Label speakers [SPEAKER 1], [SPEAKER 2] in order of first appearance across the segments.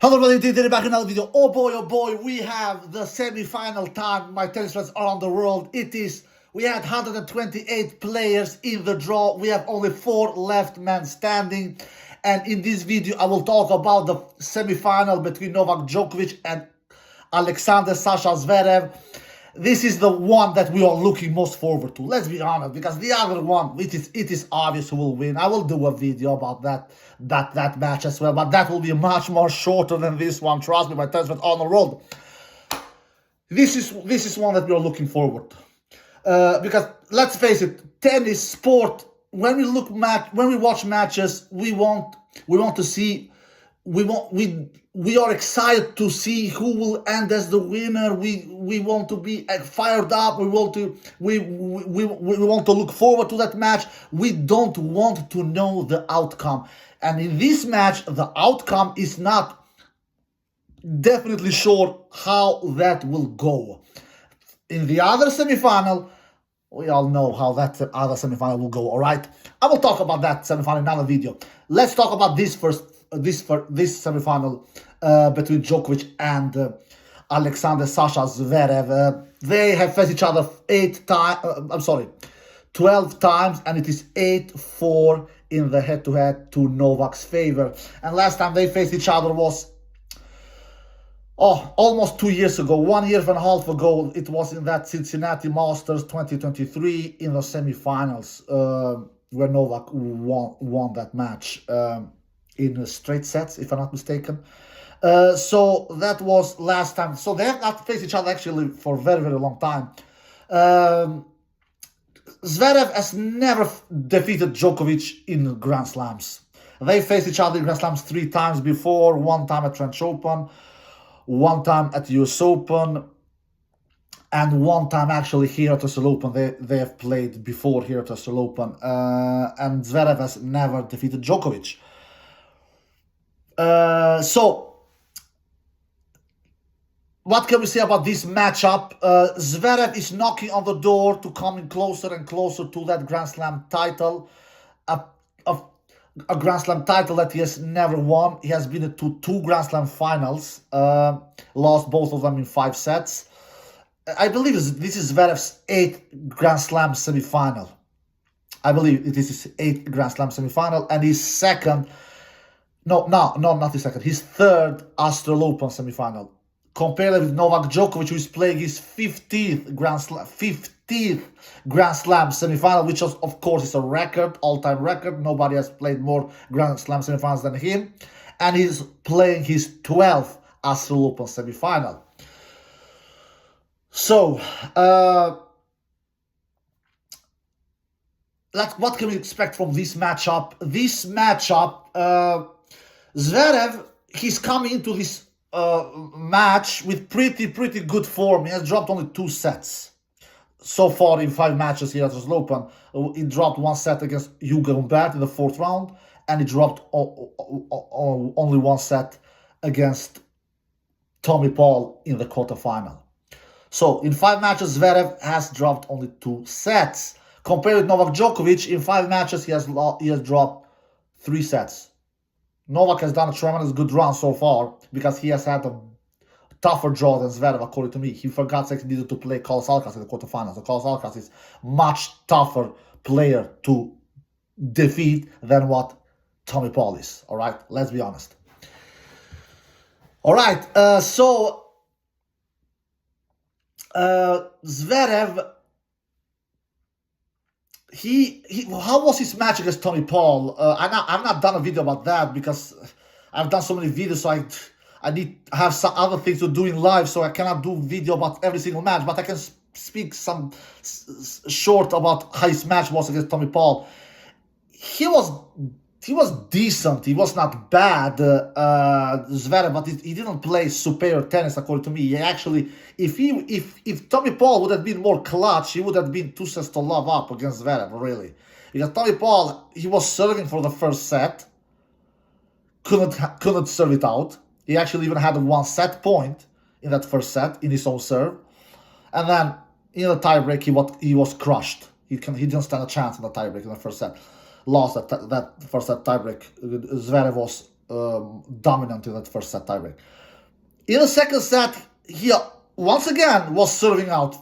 [SPEAKER 1] Hello everybody, today back in another video. Oh boy, we have the semi-final time. My tennis friends around the world. We had 128 players in the draw. We have only 4 left men standing. And in this video, I will talk about the semi-final between Novak Djokovic and Alexander Sasha Zverev. This is the one that we are looking most forward to. Let's be honest, because the other one, it is obvious who will win. I will do a video about that match as well, but that will be much more shorter than this one. Trust me, my tennis friends on the road. This is one that we are looking forward to. Because let's face it, tennis sport. When we watch matches, we want to see. We are excited to see who will end as the winner. We want to be fired up. We want to look forward to that match. We don't want to know the outcome. And in this match, the outcome is not definitely sure how that will go. In the other semifinal, we all know how that other semifinal will go. All right, I will talk about that semifinal in another video. Let's talk about this first. This semifinal between Djokovic and Alexander Sasha Zverev. They have faced each other 12 times, and it is 8-4 in the head-to-head to Novak's favor. And last time they faced each other was almost 2 years ago, 1.5 years ago. It was in that Cincinnati Masters 2023 in the semifinals, where Novak won that match. In straight sets, if I'm not mistaken. So that was last time. So they have not faced each other actually for a very, very long time. Zverev has never defeated Djokovic in Grand Slams. They faced each other in Grand Slams 3 times before, 1 time at French Open, 1 time at US Open, and 1 time actually here at Australian Open. They have played before here at Australian Open. And Zverev has never defeated Djokovic. So what can we say about this matchup? Zverev is knocking on the door to coming closer and closer to that Grand Slam title, a Grand Slam title that he has never won. He has been to 2 Grand Slam finals, lost both of them in 5 sets. I believe this is Zverev's 8th Grand Slam semifinal. I believe it is his 8th Grand Slam semifinal, and his second. No, not his second. His 3rd Australian Open semifinal. Compared with Novak Djokovic, who is playing his 15th Grand Slam semifinal, which of course is a record, all-time record. Nobody has played more Grand Slam semifinals than him, and he's playing his 12th Australian Open semifinal. So, what can we expect from this matchup? This matchup. Zverev, he's coming into this match with pretty good form. He has dropped only 2 sets so far in 5 matches here at Australian Open. He dropped 1 set against Hugo Humbert in the 4th round, and he dropped only 1 set against Tommy Paul in the quarterfinal. So in 5 matches, Zverev has dropped only 2 sets. Compared with Novak Djokovic, in 5 matches he has dropped 3 sets. Novak has done a tremendous good run so far because he has had a tougher draw than Zverev, according to me. He, for God's sake, needed to play Carlos Alcaraz in the quarterfinals. So Carlos Alcaraz is much tougher player to defeat than what Tommy Paul is. All right, let's be honest. All right, so Zverev. How was his match against Tommy Paul? I've not done a video about that because I've done so many videos, so I have some other things to do in live, so I cannot do video about every single match. But I can speak some short about how his match was against Tommy Paul. He was decent. He was not bad, Zverev, but he didn't play superior tennis, according to me. He actually, if Tommy Paul would have been more clutch, he would have been 2 sets to love up against Zverev, really. Because Tommy Paul, he was serving for the first set, couldn't serve it out. He actually even had a 1 set point in that first set in his own serve, and then in the tiebreak he was crushed. He didn't stand a chance in the tiebreak in the first set. Lost that first set tiebreak. Zverev was dominant in that first set tiebreak. In the second set, he once again was serving out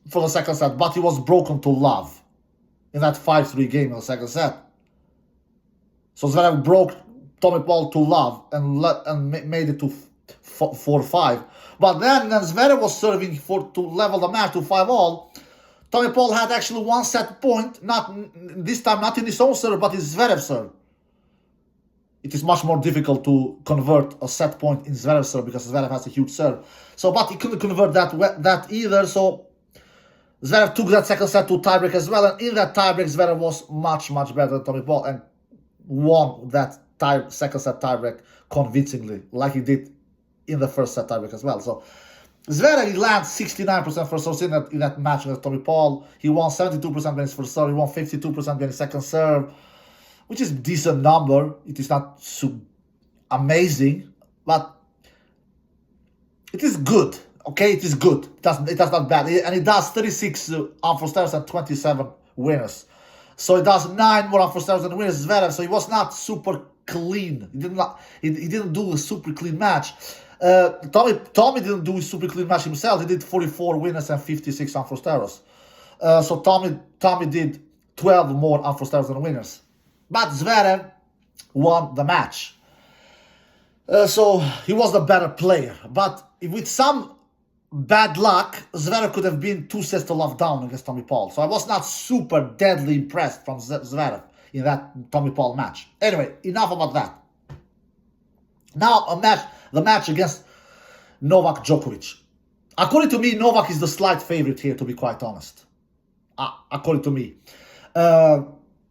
[SPEAKER 1] for the second set, but he was broken to love in that 5-3 game in the second set. So Zverev broke Tommy Paul to love and made it to 4-5. But then Zverev was serving to level the match to 5-all. Tommy Paul had actually one set point, this time not in his own serve, but his Zverev serve. It is much more difficult to convert a set point in Zverev serve because Zverev has a huge serve. So, but he couldn't convert that either. So Zverev took that second set to tiebreak as well, and in that tiebreak, Zverev was much better than Tommy Paul and won that second set tiebreak convincingly, like he did in the first set tiebreak as well. So Zverev, he lands 69% first serve in that match against Tommy Paul. He won 72% when his first serve. He won 52% when his second serve, which is a decent number. It is not so amazing, but it is good. Okay, it is good. It does not bad, and it does 36 unforced errors and 27 winners. So it does 9 more unforced errors than winners. Zverev, so he was not super clean. He didn't do a super clean match. Tommy didn't do a super clean match himself. He did 44 winners and 56 unforced errors. So Tommy did 12 more unforced errors than winners. But Zverev won the match. So he was the better player. But with some bad luck, Zverev could have been 2 sets to love down against Tommy Paul. So I was not super deadly impressed from Zverev in that Tommy Paul match. Anyway, enough about that. Now the match against Novak Djokovic. According to me, Novak is the slight favorite here, to be quite honest. According to me.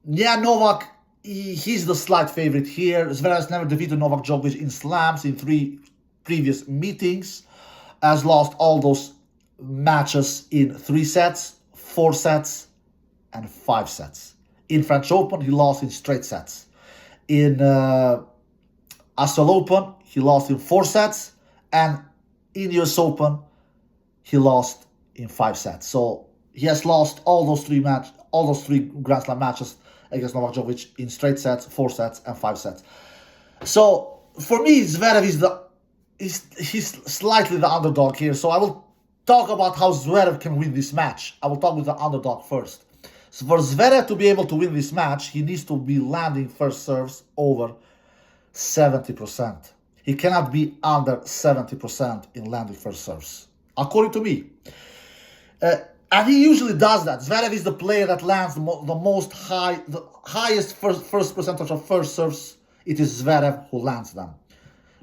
[SPEAKER 1] Novak, he's the slight favorite here. Zverev has never defeated Novak Djokovic in slams in 3 previous meetings. Has lost all those matches in 3 sets, 4 sets, and 5 sets. In French Open, he lost in straight sets. In Australian Open, he lost in 4 sets, and in US Open, he lost in 5 sets. So he has lost all those 3 Grand Slam matches against Novak Djokovic in straight sets, 4 sets, and 5 sets. So for me, Zverev he's slightly the underdog here. So I will talk about how Zverev can win this match. I will talk with the underdog first. So for Zverev to be able to win this match, he needs to be landing first serves over 70%. He cannot be under 70% in landing first serves, according to me. And he usually does that. Zverev is the player that lands the highest first percentage of first serves. It is Zverev who lands them.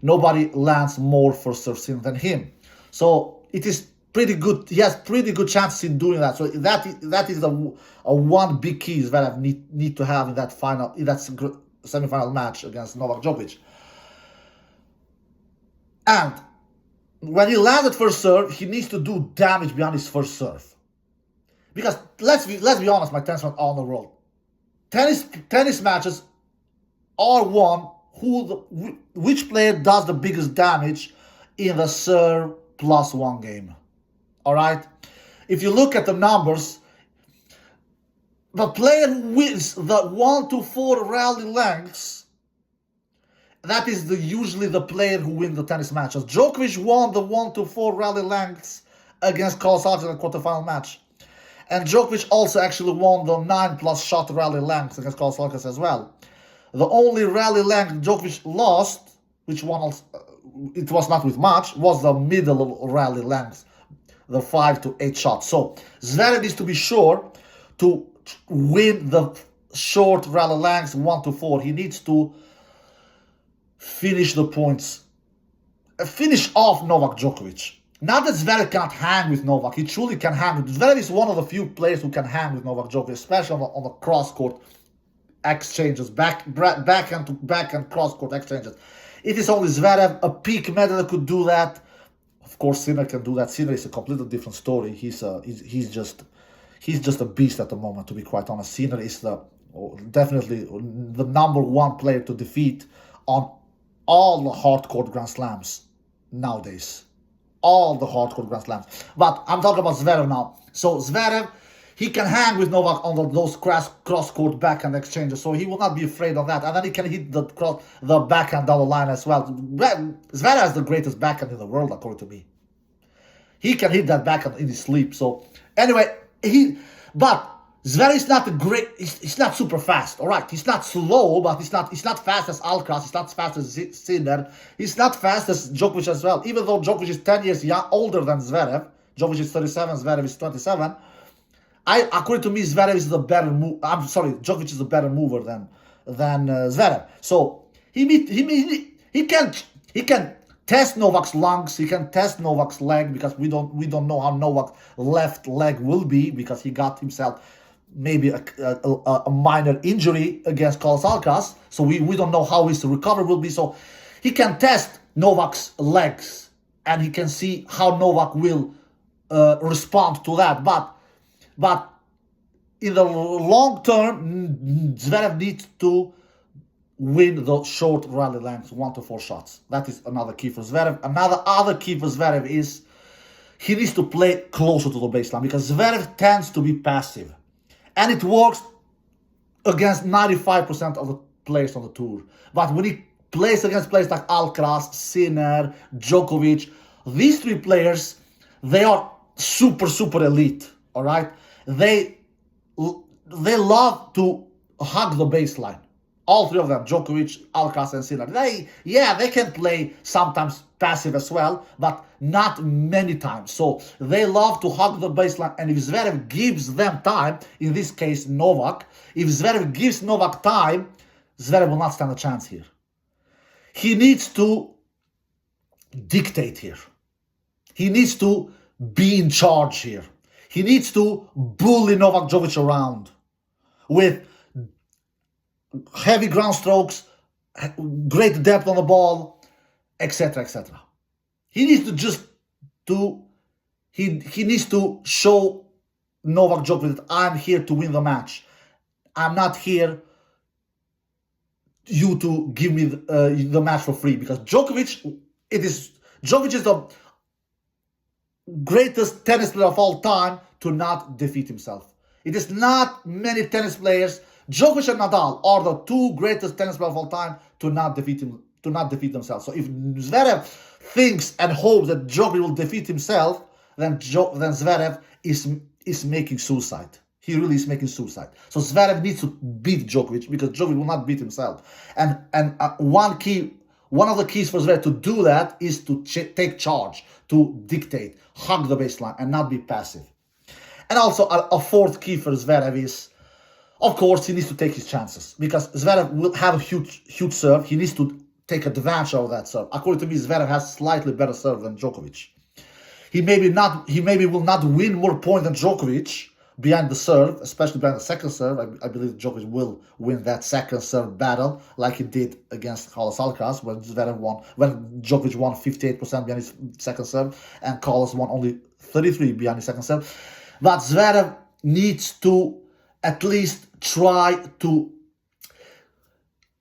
[SPEAKER 1] Nobody lands more first serves than him. So it is pretty good. He has pretty good chances in doing that. So that is a one big key Zverev need to have in that semi-final match against Novak Djokovic. And when he landed first serve, he needs to do damage beyond his first serve. Because let's be honest, my tennis fans all in the world, tennis matches are won which player does the biggest damage in the serve +1 game. All right. If you look at the numbers, the player who wins the 1 to 4 rally lengths, that is usually the player who wins the tennis matches. Djokovic won the 1 to 4 rally lengths against Carlos Alcaraz in the quarterfinal match. And Djokovic also actually won the 9+ shot rally lengths against Carlos Alcaraz as well. The only rally length Djokovic lost, which one it was not with much, was the middle rally length, the 5 to 8 shots. So Zverev needs to be sure to win the short rally lengths 1 to 4. He needs to finish the points, finish off Novak Djokovic. Not that Zverev can't hang with Novak. He truly can hang. Zverev is one of the few players who can hang with Novak Djokovic, especially on the cross-court exchanges, backhand to backhand cross-court exchanges. It is only Zverev, a peak Medvedev could do that. Of course, Sinner can do that. Sinner is a completely different story. He's just a beast at the moment, to be quite honest. Sinner is definitely the #1 player to defeat on all the hardcourt Grand Slams nowadays. All the hardcourt Grand Slams. But I'm talking about Zverev now. So Zverev, he can hang with Novak on those cross-court backhand exchanges, so he will not be afraid of that. And then he can hit the backhand down the line as well. Zverev is the greatest backhand in the world, according to me. He can hit that backhand in his sleep. So anyway, but Zverev is not he's not super fast, all right? He's not slow, but he's not fast as Alcaraz, he's not fast as Sinner, he's not fast as Djokovic as well. Even though Djokovic is 10 years older than Zverev, Djokovic is 37, Zverev is 27. According to me, Zverev is the better Djokovic is the better mover than Zverev. So he can test Novak's lungs, he can test Novak's leg, because we don't know how Novak's left leg will be, because he got himself maybe a minor injury against Carlos Alcaraz. So we don't know how his recovery will be. So he can test Novak's legs, and he can see how Novak will respond to that. But in the long term, Zverev needs to win the short rally lengths, 1 to 4 shots. That is another key for Zverev. Other key for Zverev is he needs to play closer to the baseline, because Zverev tends to be passive. And it works against 95% of the players on the tour. But when he plays against players like Alcaraz, Sinner, Djokovic, these three players, they are super elite, all right? They love to hug the baseline. All three of them, Djokovic, Alcaraz, and Sinner. They can play sometimes passive as well, but not many times. So they love to hug the baseline. And if Zverev gives them time, in this case Novak, if Zverev gives Novak time, Zverev will not stand a chance here. He needs to dictate here. He needs to be in charge here. He needs to bully Novak Djokovic around with heavy ground strokes, great depth on the ball, etc., etc. He needs to show Novak Djokovic that I'm here to win the match. I'm not here you to give me the match for free, because Djokovic is the greatest tennis player of all time to not defeat himself. It is not many tennis players. Djokovic and Nadal are the two greatest tennis players of all time to not defeat themselves. So if Zverev thinks and hopes that Djokovic will defeat himself, then Zverev is making suicide. He really is making suicide. So Zverev needs to beat Djokovic, because Djokovic will not beat himself. And one of the keys for Zverev to do that is to take charge, to dictate, hug the baseline, and not be passive. And also a fourth key for Zverev is, of course, he needs to take his chances, because Zverev will have a huge serve. He needs to take advantage of that serve. According to me, Zverev has slightly better serve than Djokovic. He maybe will not win more points than Djokovic behind the serve, especially behind the second serve. I believe Djokovic will win that second serve battle, like he did against Carlos Alcaraz when Djokovic won 58% behind his second serve, and Carlos won only 33% behind his second serve. But Zverev needs to at least try to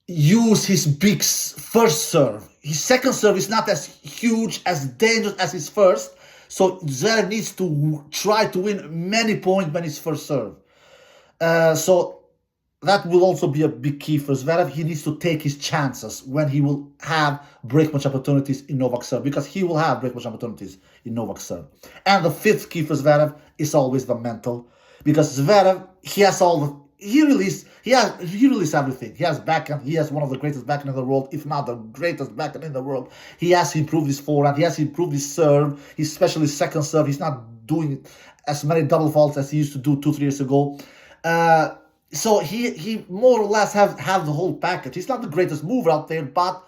[SPEAKER 1] use his big first serve. His second serve is not as huge, as dangerous as his first. So Zverev needs to try to win many points when his first serve. So that will also be a big key for Zverev. He needs to take his chances when he will have break match opportunities in Novak's serve, because he will have break match opportunities in Novak's serve. And the fifth key for Zverev is always the mental, because Zverev, he really is everything. He has backhand. He has one of the greatest backhand in the world, if not the greatest backhand in the world. He has improved his forehand. He has improved his serve, especially his second serve. He's not doing as many double faults as he used to do 2-3 years ago. So he more or less have the whole package. He's not the greatest mover out there, but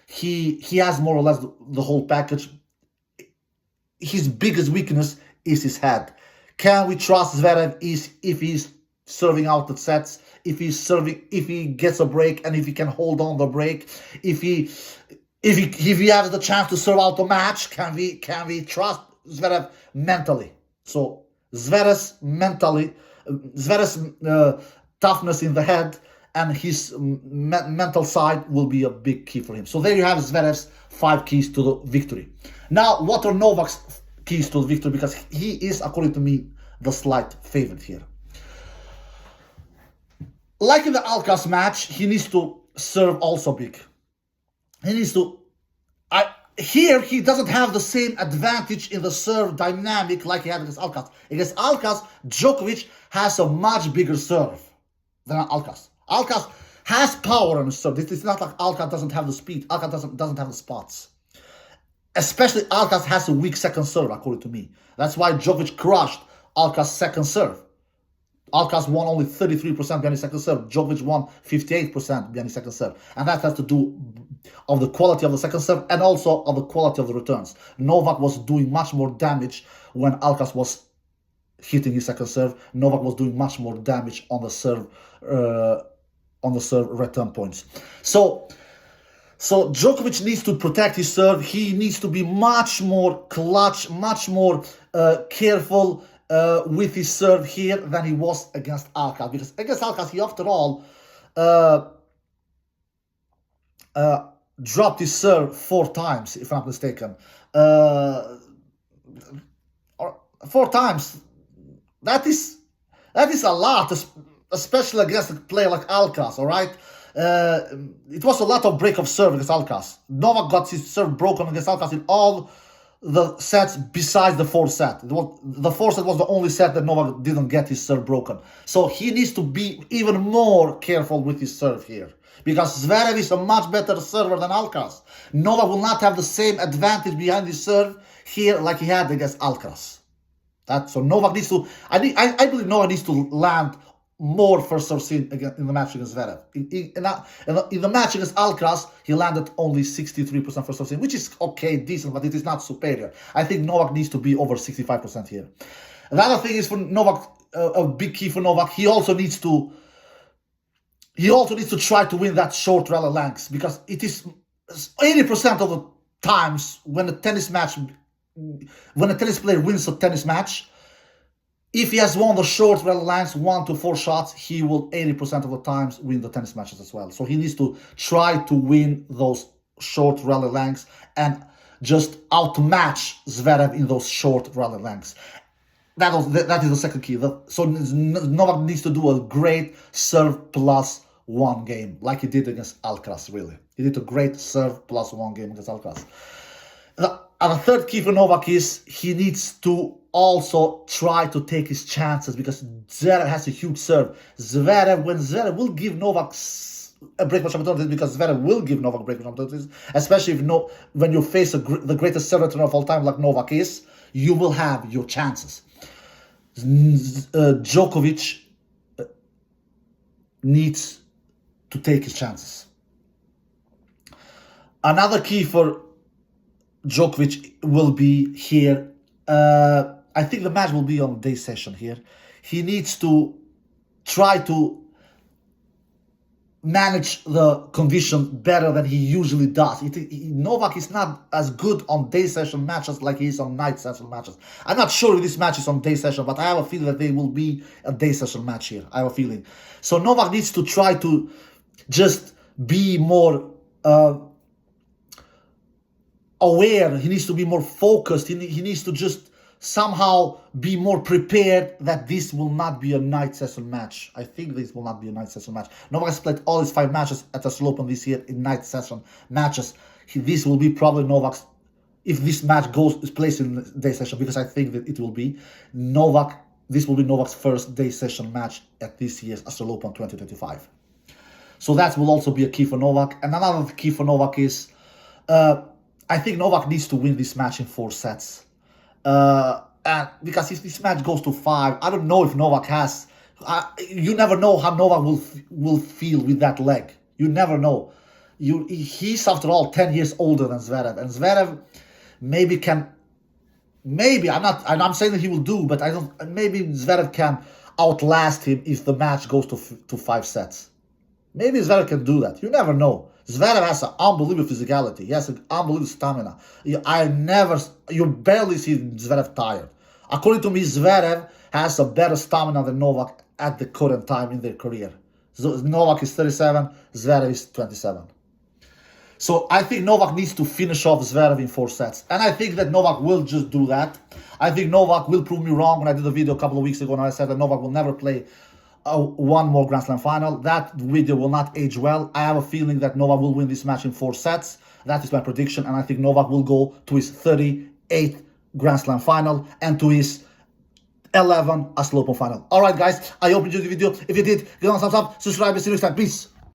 [SPEAKER 1] he has more or less the whole package. His biggest weakness is his head. Can we trust Zverev if he's serving out the sets, if he gets a break, and if he can hold on the break, if he has the chance to serve out the match? Can we trust Zverev mentally? So Zverev's toughness in the head and his mental side will be a big key for him. So there you have Zverev's 5 keys to the victory. Now, what are Novak's keys to the victory? Because he is, according to me, the slight favorite here. Like in the Alcaraz match, he needs to serve also big. He needs to. Here he doesn't have the same advantage in the serve dynamic like he had against Alcaraz. Against Alcaraz, Djokovic has a much bigger serve than Alcaraz. Alcaraz has power on his serve. It's not like Alcaraz doesn't have the speed. Alcaraz doesn't have the spots. Especially Alcaraz has a weak second serve, according to me. That's why Djokovic crushed Alcaraz's second serve. Alcaraz won only 33% behind his second serve. Djokovic won 58% behind his second serve. And that has to do of the quality of the second serve and also of the quality of the returns. Novak was doing much more damage when Alcaraz was hitting his second serve. Novak was doing much more damage on the serve return points. So Djokovic needs to protect his serve. He needs to be much more clutch, much more careful with his serve here than he was against Alcaraz. Because against Alcaraz, he after all dropped his serve 4 times, if I'm not mistaken. Or 4 times. That is a lot, especially against a player like Alcaraz, all right? It was a lot of break of serve against Alcaraz. Novak got his serve broken against Alcaraz in all the sets besides the 4th set. The 4th set was the only set that Novak didn't get his serve broken. So he needs to be even more careful with his serve here. Because Zverev is a much better server than Alcaraz. Novak will not have the same advantage behind his serve here like he had against Alcaraz. So Novak needs to, I believe Novak needs to land more first serve in the match against Zverev. In the match against Alcaraz, he landed only 63% first serve, which is okay, decent, but it is not superior. I think Novak needs to be over 65% here. Another thing is for Novak, a big key for Novak, he also needs to try to win that short rally lengths, because it is 80% of the times when a tennis player wins a tennis match, if he has won the short rally lengths, 1 to 4 shots, he will 80% of the times win the tennis matches as well. So he needs to try to win those short rally lengths and just outmatch Zverev in those short rally lengths. That is the second key. So Novak needs to do a great serve plus 1 game, like he did against Alcaraz, really. He did a great serve plus 1 game against Alcaraz. And the third key for Novak is he needs to also try to take his chances, because Zverev has a huge serve. When Zverev will give Novak a break match opportunity, because Zverev will give Novak break match opportunities, especially when you face the greatest serve returner of all time like Novak is, you will have your chances. Djokovic needs to take his chances. Another key for Djokovic will be here. I think the match will be on day session here. He needs to try to manage the condition better than he usually does. Novak is not as good on day session matches like he is on night session matches. I'm not sure if this match is on day session, but I have a feeling that they will be a day session match here. I have a feeling. So Novak needs to try to just be more aware. He needs to be more focused. He needs to just somehow be more prepared that this will not be a night session match. I think this will not be a night session match. Novak has played all his 5 matches at the Australian Open this year in night session matches. This will be probably Novak's, if this match is placed in day session, because I think that it will be this will be Novak's first day session match at this year's Australian Open 2025. So that will also be a key for Novak. And another key for Novak is, I think Novak needs to win this match in 4 sets. And because if this match goes to 5, I don't know if Novak has. You never know how Novak will feel with that leg. You never know. He's after all 10 years older than Zverev, and Zverev I'm not saying that he will do, but maybe Zverev can outlast him if the match goes to 5 sets. Maybe Zverev can do that. You never know. Zverev has an unbelievable physicality. He has an unbelievable stamina. You barely see Zverev tired. According to me, Zverev has a better stamina than Novak at the current time in their career. So Novak is 37, Zverev is 27. So I think Novak needs to finish off Zverev in 4 sets. And I think that Novak will just do that. I think Novak will prove me wrong when I did a video a couple of weeks ago and I said that Novak will never play one more Grand Slam final. That video will not age well. I have a feeling that Novak will win this match in 4 sets. That is my prediction, and I think Novak will go to his 38th Grand Slam final and to his 11th Australian Open final. Alright guys, I hope you enjoyed the video. If you did, give it a thumbs up, subscribe, and see you next time. Peace.